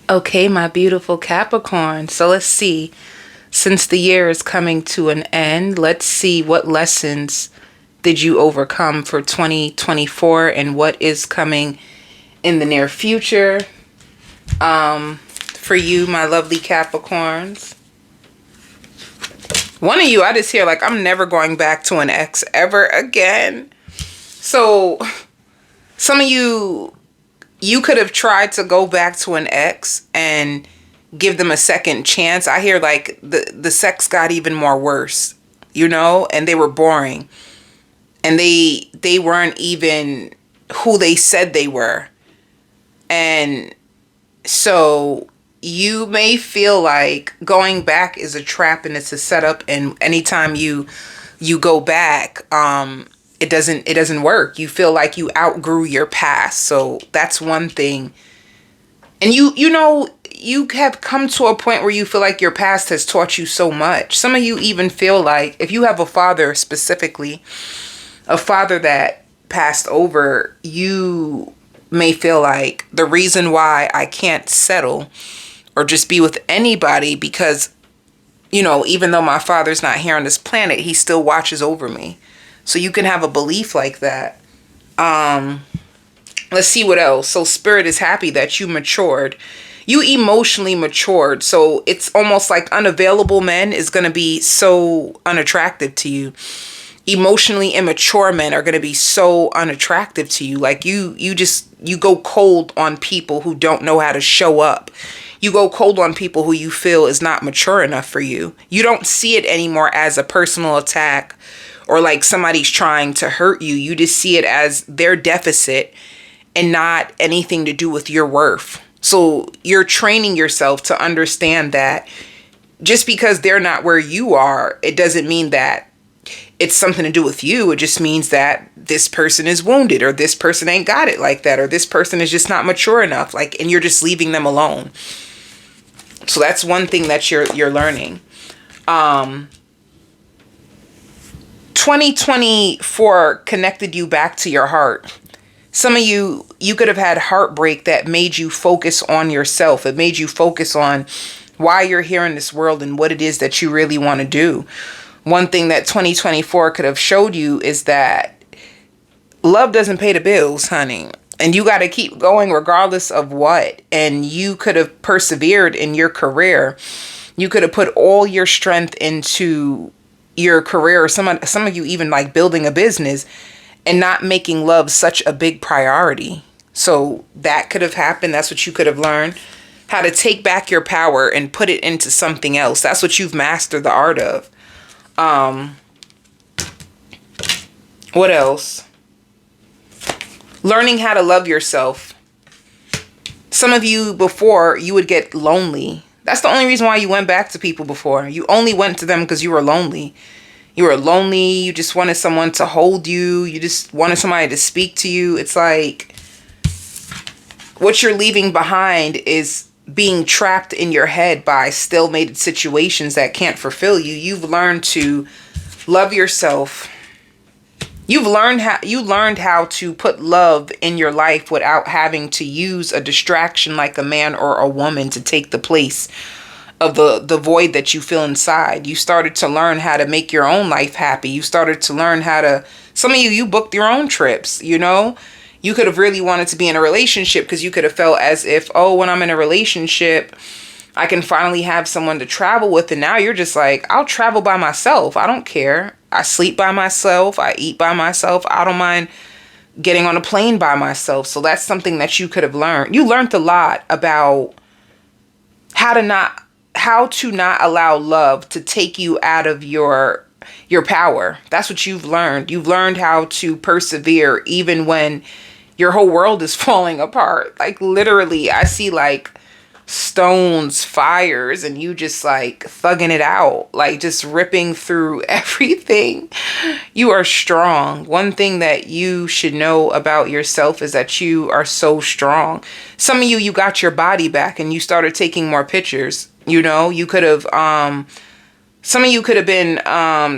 Okay, my beautiful Capricorn. So let's see. Since the year is coming to an end, let's see what lessons did you overcome for 2024 and what is coming in the near future for you, my lovely Capricorns. One of you, I just hear like, I'm never going back to an ex ever again. So some of you could have tried to go back to an ex and give them a second chance. I hear like the sex got even more worse, and they were boring. And they weren't even who they said they were. And so you may feel like going back is a trap and it's a setup, and anytime you go back, it doesn't work. You feel like you outgrew your past. So that's one thing. And you have come to a point where you feel like your past has taught you so much. Some of you even feel like, if you have a father specifically, a father that passed over, you may feel like the reason why I can't settle or just be with anybody because, even though my father's not here on this planet, he still watches over me. So you can have a belief like that. Let's see what else. So Spirit is happy that you matured. You emotionally matured. So it's almost like unavailable men is going to be so unattractive to you. Emotionally immature men are going to be so unattractive to you. Like you go cold on people who don't know how to show up. You go cold on people who you feel is not mature enough for you. You don't see it anymore as a personal attack or like somebody's trying to hurt you. You just see it as their deficit and not anything to do with your worth. So you're training yourself to understand that just because they're not where you are, it doesn't mean that it's something to do with you. It just means that this person is wounded, or this person ain't got it like that, or this person is just not mature enough. And you're just leaving them alone. So that's one thing that you're learning. 2024 connected you back to your heart. Some of you could have had heartbreak that made you focus on yourself. It made you focus on why you're here in this world and what it is that you really want to do. One thing that 2024 could have showed you is that love doesn't pay the bills, honey. And you got to keep going regardless of what. And you could have persevered in your career. You could have put all your strength into your career. Or some of you even like building a business and not making love such a big priority. So that could have happened. That's what you could have learned. How to take back your power and put it into something else. That's what you've mastered the art of. What else? Learning how to love yourself. Some of you before, you would get lonely. That's the only reason why you went back to people before. You only went to them because you were lonely. You were lonely. You just wanted someone to hold you. You just wanted somebody to speak to you. It's like what you're leaving behind is being trapped in your head by still-mated situations that can't fulfill you. You've learned to love yourself. You learned how to put love in your life without having to use a distraction like a man or a woman to take the place of the void that you feel inside. You started to learn how to make your own life happy. You started to learn how to, some of you booked your own trips, You could have really wanted to be in a relationship because you could have felt as if, when I'm in a relationship, I can finally have someone to travel with. And now you're just like, I'll travel by myself. I don't care. I sleep by myself. I eat by myself. I don't mind getting on a plane by myself. So that's something that you could have learned. You learned a lot about how to not allow love to take you out of your power. That's what you've learned. You've learned how to persevere even when your whole world is falling apart. Like literally, I see like stones, fires, and you just like thugging it out, like just ripping through everything. You are strong. One thing that you should know about yourself is that you are so strong. Some of you got your body back and you started taking more pictures. You could have, some of you could have been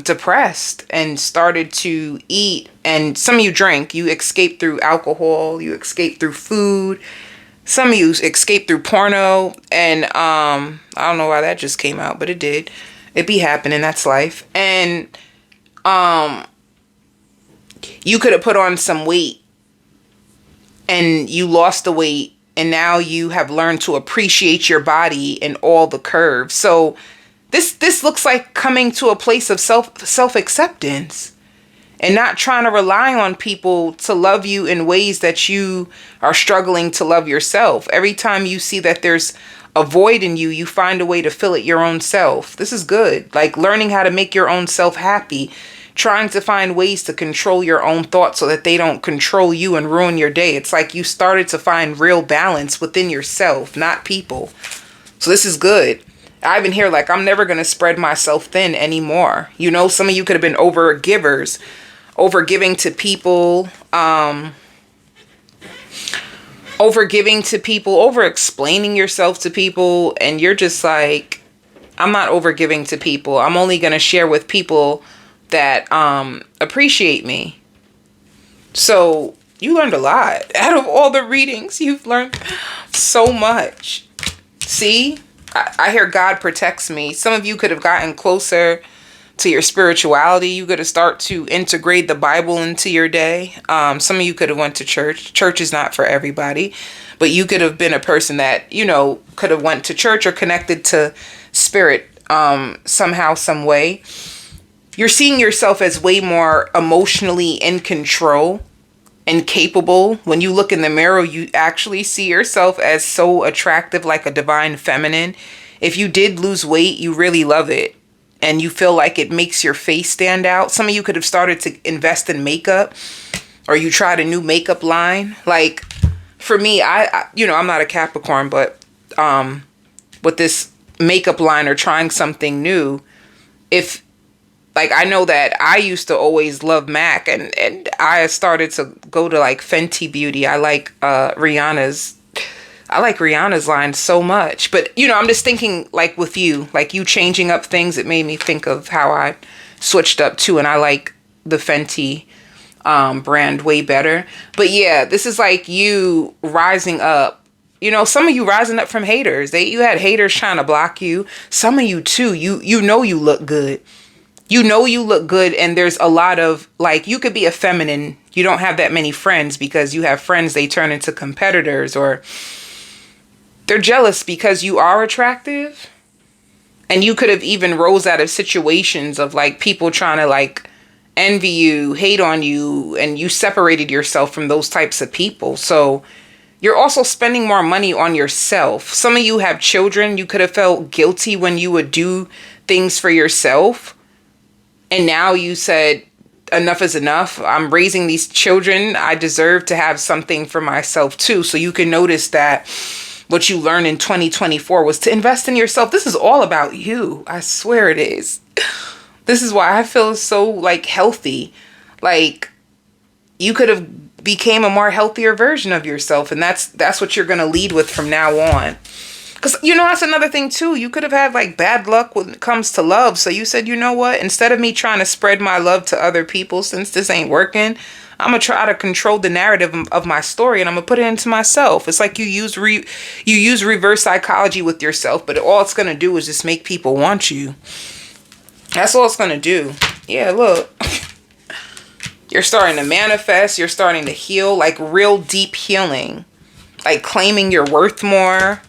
depressed and started to eat, and some of you drank. You escaped through alcohol. You escaped through food. Some of you escaped through porno, and I don't know why that just came out, but it did. It be happening. That's life. And you could have put on some weight, and you lost the weight, and now you have learned to appreciate your body and all the curves. So this looks like coming to a place of self-acceptance and not trying to rely on people to love you in ways that you are struggling to love yourself. Every time you see that there's a void in you, you find a way to fill it your own self. This is good. Like learning how to make your own self happy, trying to find ways to control your own thoughts so that they don't control you and ruin your day. It's like you started to find real balance within yourself, not people. So this is good. I've been here like I'm never going to spread myself thin anymore. You know, some of you could have been overgivers, overgiving to people, over-explaining yourself to people, and you're just like, I'm not over-giving to people. I'm only going to share with people that appreciate me. So you learned a lot. Out of all the readings, you've learned so much. See, I hear God protects me. Some of you could have gotten closer to your spirituality. You could have started to integrate the Bible into your day. Some of you could have went to church. Church is not for everybody, but you could have been a person that, you know, could have went to church or connected to spirit somehow, some way. You're seeing yourself as way more emotionally in control and capable. When you look in the mirror, you actually see yourself as so attractive, like a divine feminine. If you did lose weight, you really love it. And you feel like it makes your face stand out. Some of you could have started to invest in makeup, or you tried a new makeup line. Like for me, I I'm not a Capricorn, but with this makeup line or trying something new, if like I know that I used to always love MAC, and I started to go to like Fenty Beauty. I like Rihanna's line so much. But, you know, I'm just thinking like with you, like you changing up things, it made me think of how I switched up too. And I like the Fenty brand way better. But yeah, this is like you rising up. You know, some of you rising up from haters. You had haters trying to block you. Some of you too, you know you look good. You know you look good, and there's a lot of, like, you could be a feminine. You don't have that many friends because you have friends, they turn into competitors, or they're jealous because you are attractive. And you could have even rose out of situations of, like, people trying to, like, envy you, hate on you, and you separated yourself from those types of people. So you're also spending more money on yourself. Some of you have children. You could have felt guilty when you would do things for yourself. And now you said, enough is enough. I'm raising these children. I deserve to have something for myself too. So you can notice that what you learned in 2024 was to invest in yourself. This is all about you. I swear it is. This is why I feel so like healthy. Like you could have became a more healthier version of yourself. And that's what you're going to lead with from now on. Because, you know, that's another thing, too. You could have had, like, bad luck when it comes to love. So you said, you know what? Instead of me trying to spread my love to other people, since this ain't working, I'm going to try to control the narrative of my story, and I'm going to put it into myself. It's like you use reverse psychology with yourself, but all it's going to do is just make people want you. That's all it's going to do. Yeah, look. You're starting to manifest. You're starting to heal, like real deep healing. Like claiming your worth more.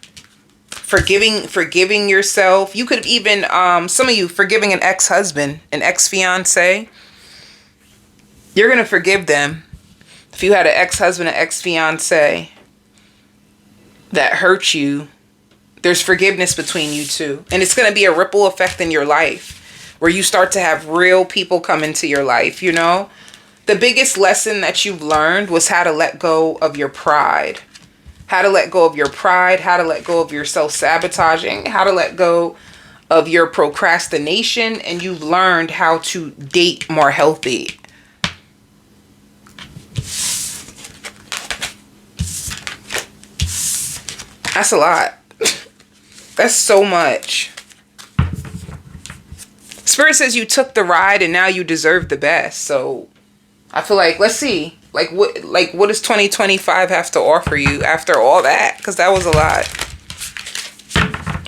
Forgiving yourself. You could even, some of you, forgiving an ex-husband, an ex-fiance. You're going to forgive them. If you had an ex-husband, an ex-fiance that hurt you, there's forgiveness between you two. And it's going to be a ripple effect in your life where you start to have real people come into your life, you know? The biggest lesson that you've learned was how to let go of your pride. How to let go of your pride, how to let go of your self-sabotaging, how to let go of your procrastination, and you've learned how to date more healthy. That's a lot. That's so much. Spirit says you took the ride and now you deserve the best. So I feel like, let's see. what does 2025 have to offer you after all that? Because that was a lot.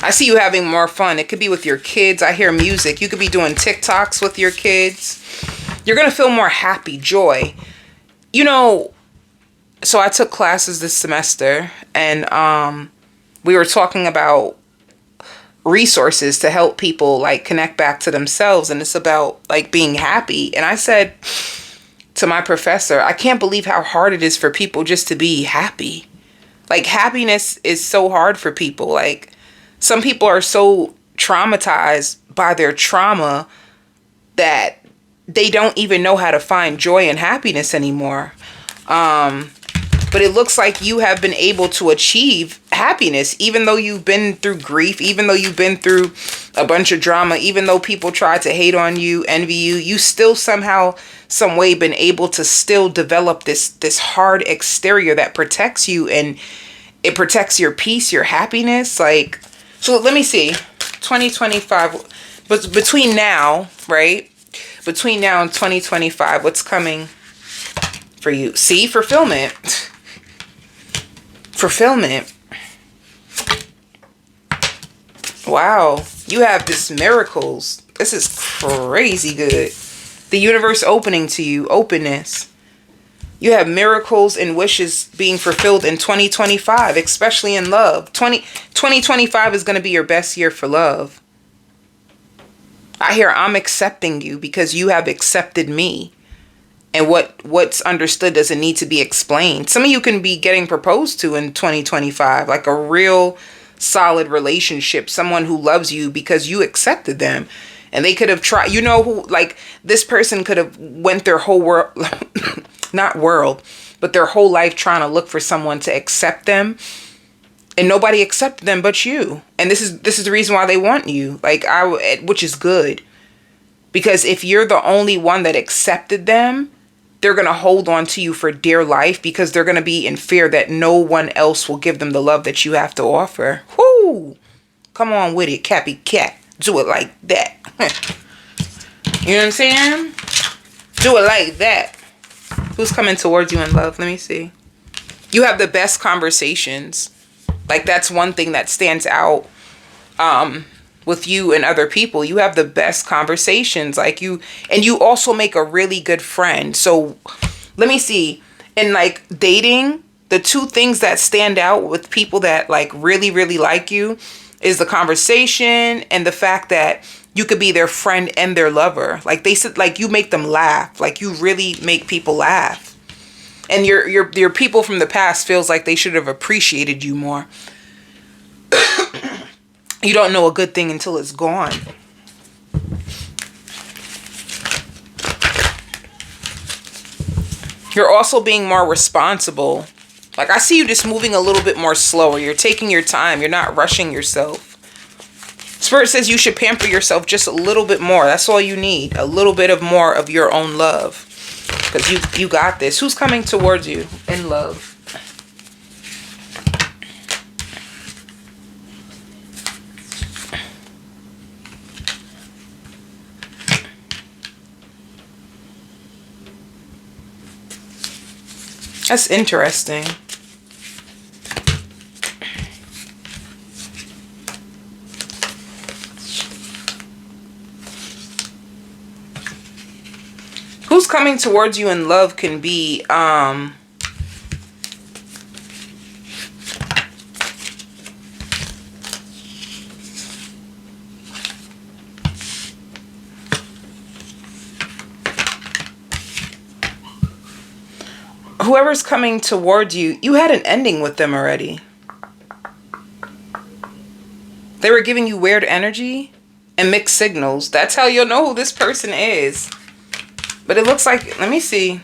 I see you having more fun. It could be with your kids. I hear music. You could be doing TikToks with your kids. You're going to feel more happy, joy. You know, so I took classes this semester, and we were talking about resources to help people like connect back to themselves, and it's about like being happy. And I said to my professor, I can't believe how hard it is for people just to be happy. Like, happiness is so hard for people. Like, some people are so traumatized by their trauma that they don't even know how to find joy and happiness anymore. But it looks like you have been able to achieve happiness, even though you've been through grief, even though you've been through a bunch of drama, even though people tried to hate on you, envy you, you still somehow, some way been able to still develop this hard exterior that protects you, and it protects your peace, your happiness. Like, so let me see, 2025, but between now, right? Between now and 2025, what's coming for you? See, fulfillment. Fulfillment. Wow. You have this miracles. This is crazy good. The universe opening to you. Openness. You have miracles and wishes being fulfilled in 2025, especially in love. 2025 is going to be your best year for love. I hear I'm accepting you because you have accepted me. And what's understood doesn't need to be explained. Some of you can be getting proposed to in 2025, like a real solid relationship, someone who loves you because you accepted them. And they could have tried, you know, who, like, this person could have went their whole world, not world, but their whole life trying to look for someone to accept them. And nobody accepted them but you. And this is the reason why they want you. Like, which is good. Because if you're the only one that accepted them, they're going to hold on to you for dear life, because they're going to be in fear that no one else will give them the love that you have to offer. Whoo! Come on with it, Cappy Cat. Do it like that. You know what I'm saying? Do it like that. Who's coming towards you in love? Let me see. You have the best conversations. Like, that's one thing that stands out with you and other people. You have the best conversations. Like, you also make a really good friend. So let me see. In like dating, the two things that stand out with people that like really, really like you is the conversation and the fact that you could be their friend and their lover. Like, they said, like, you make them laugh. Like, you really make people laugh. And your people from the past feels like they should have appreciated you more. You don't know a good thing until it's gone. You're also being more responsible. Like, I see you just moving a little bit more slower. You're taking your time. You're not rushing yourself. Spirit says you should pamper yourself just a little bit more. That's all you need. A little bit of more of your own love. Because you got this. Who's coming towards you in love? That's interesting. Who's coming towards you in love can be whoever's coming towards you, you had an ending with them already. They were giving you weird energy and mixed signals. That's how you'll know who this person is. But it looks like, let me see.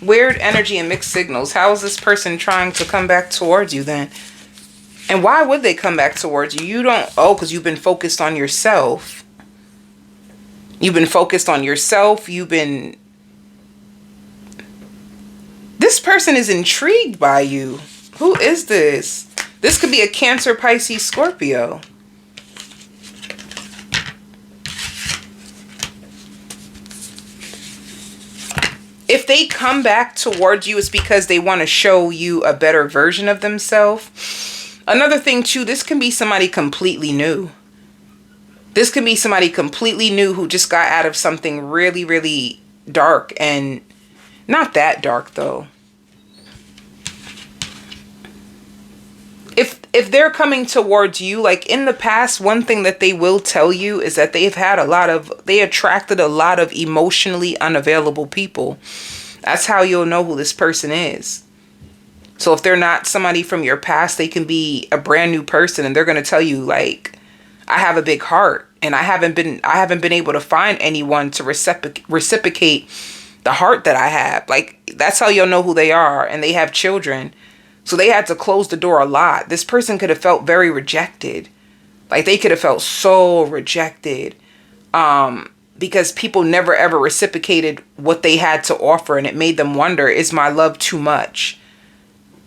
Weird energy and mixed signals. How is this person trying to come back towards you then? And why would they come back towards you? You don't, because you've been focused on yourself. You've been focused on yourself. This person is intrigued by you. Who is this? This could be a Cancer, Pisces, Scorpio. if they come back towards you, it's because they want to show you a better version of themselves. Another thing too, this can be somebody completely new. This can be somebody completely new who just got out of something really, really dark, and not that dark though. If they're coming towards you, like in the past, one thing that they will tell you is that they attracted a lot of emotionally unavailable people. That's how you'll know who this person is. So if they're not somebody from your past, they can be a brand new person, and they're going to tell you like, I have a big heart, and I haven't been able to find anyone to reciprocate the heart that I have. Like, that's how you'll know who they are. And they have children. So they had to close the door a lot. This person could have felt very rejected. Like, they could have felt so rejected. Because people never ever reciprocated what they had to offer. And it made them wonder, is my love too much?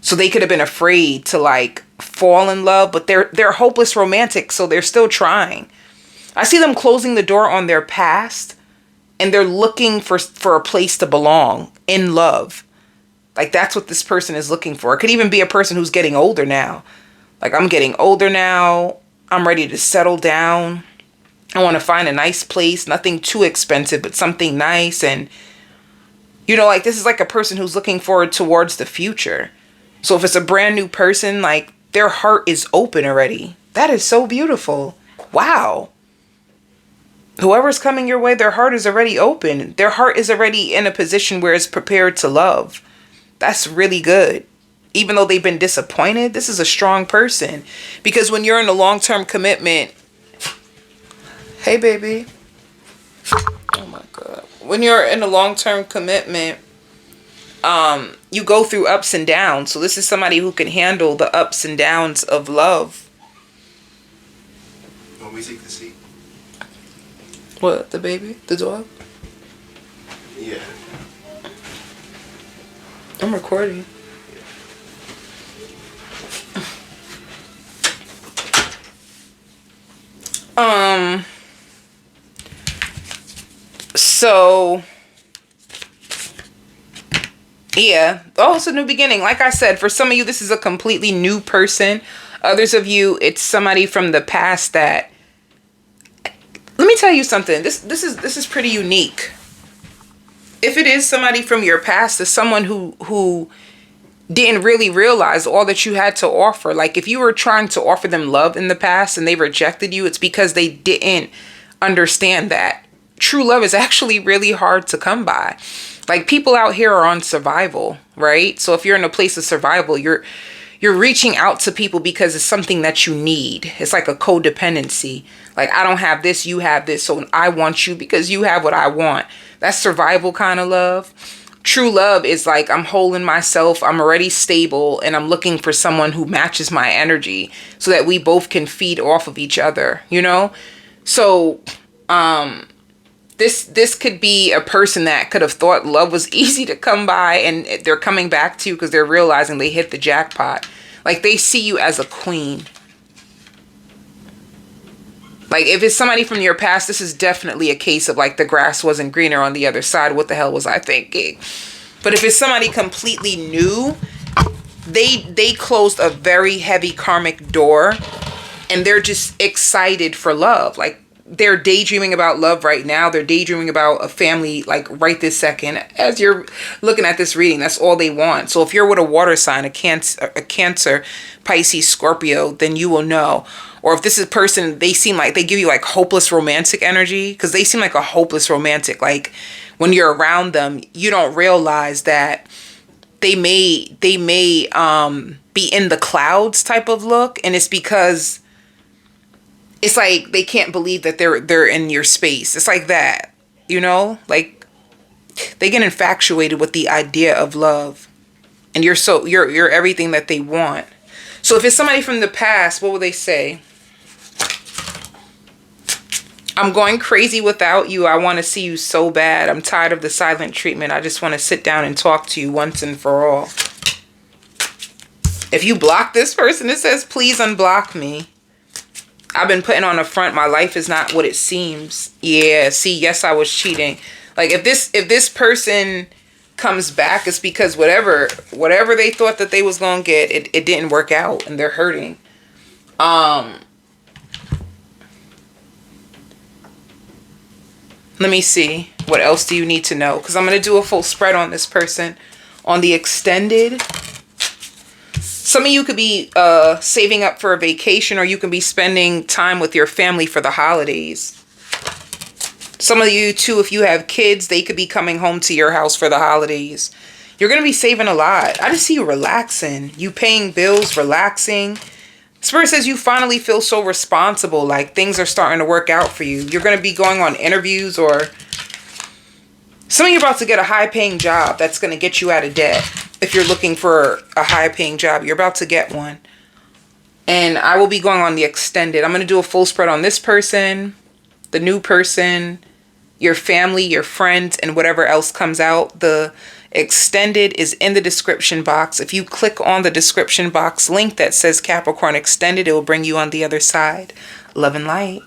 So they could have been afraid to like fall in love. But they're hopeless romantic. So they're still trying. I see them closing the door on their past. And they're looking for a place to belong in love. Like, that's what this person is looking for. It could even be a person who's getting older now. Like, I'm getting older now. I'm ready to settle down. I want to find a nice place. Nothing too expensive, but something nice. And, you know, like, this is like a person who's looking forward towards the future. So if it's a brand new person, like, their heart is open already. That is so beautiful. Wow. Whoever's coming your way, their heart is already open. Their heart is already in a position where it's prepared to love. That's really good. Even though they've been disappointed, this is a strong person. Because when you're in a long-term commitment... Hey, baby. Oh, my God. When you're in a long-term commitment, you go through ups and downs. So this is somebody who can handle the ups and downs of love. Want me to take the seat? What? The baby? The dog? Yeah. I'm recording. So yeah. Oh, it's a new beginning. Like I said, for some of you, this is a completely new person. Others of you, it's somebody from the past that, let me tell you something. This is pretty unique. If it is somebody from your past, it's someone who didn't really realize all that you had to offer. Like, if you were trying to offer them love in the past and they rejected you, it's because they didn't understand that true love is actually really hard to come by. Like, people out here are on survival, right? So if you're in a place of survival, you're reaching out to people because it's something that you need. It's like a codependency. Like, I don't have this, you have this, so I want you because you have what I want. That's survival kind of love. True love is like, I'm holding myself, I'm already stable, and I'm looking for someone who matches my energy so that we both can feed off of each other, you know? So, this could be a person that could have thought love was easy to come by, and they're coming back to you because they're realizing they hit the jackpot. Like, they see you as a queen. Like, if it's somebody from your past, this is definitely a case of, like, the grass wasn't greener on the other side. What the hell was I thinking? But if it's somebody completely new, they closed a very heavy karmic door, and they're just excited for love. Like, they're daydreaming about love right now. They're daydreaming about a family, like, right this second. As you're looking at this reading, that's all they want. So if you're with a water sign, a Cancer, Pisces, Scorpio, then you will know. Or if this is a person, they seem like they give you like hopeless romantic energy, because they seem like a hopeless romantic. Like, when you're around them, you don't realize that they may be in the clouds type of look, and it's because it's like they can't believe that they're in your space. It's like that, you know? Like, they get infatuated with the idea of love, and you're everything that they want. So if it's somebody from the past, what will they say? I'm going crazy without you. I want to see you so bad. I'm tired of the silent treatment. I just want to sit down and talk to you once and for all. If you block this person, it says, please unblock me. I've been putting on a front. My life is not what it seems. Yeah, see, yes, I was cheating. Like, if this person comes back, it's because whatever they thought that they was gonna get, it didn't work out, and they're hurting. Let me see. What else do you need to know? Because I'm going to do a full spread on this person. On the extended, some of you could be saving up for a vacation, or you can be spending time with your family for the holidays. Some of you, too, if you have kids, they could be coming home to your house for the holidays. You're going to be saving a lot. I just see you relaxing. You paying bills, relaxing. Spirit says you finally feel so responsible, like things are starting to work out for you. You're going to be going on interviews, or some of you are about to get a high-paying job that's going to get you out of debt. If you're looking for a high-paying job, you're about to get one. And I will be going on the extended. I'm going to do a full spread on this person, the new person, your family, your friends, and whatever else comes out. The extended is in the description box. If you click on the description box link that says Capricorn Extended, it will bring you on the other side. Love and light.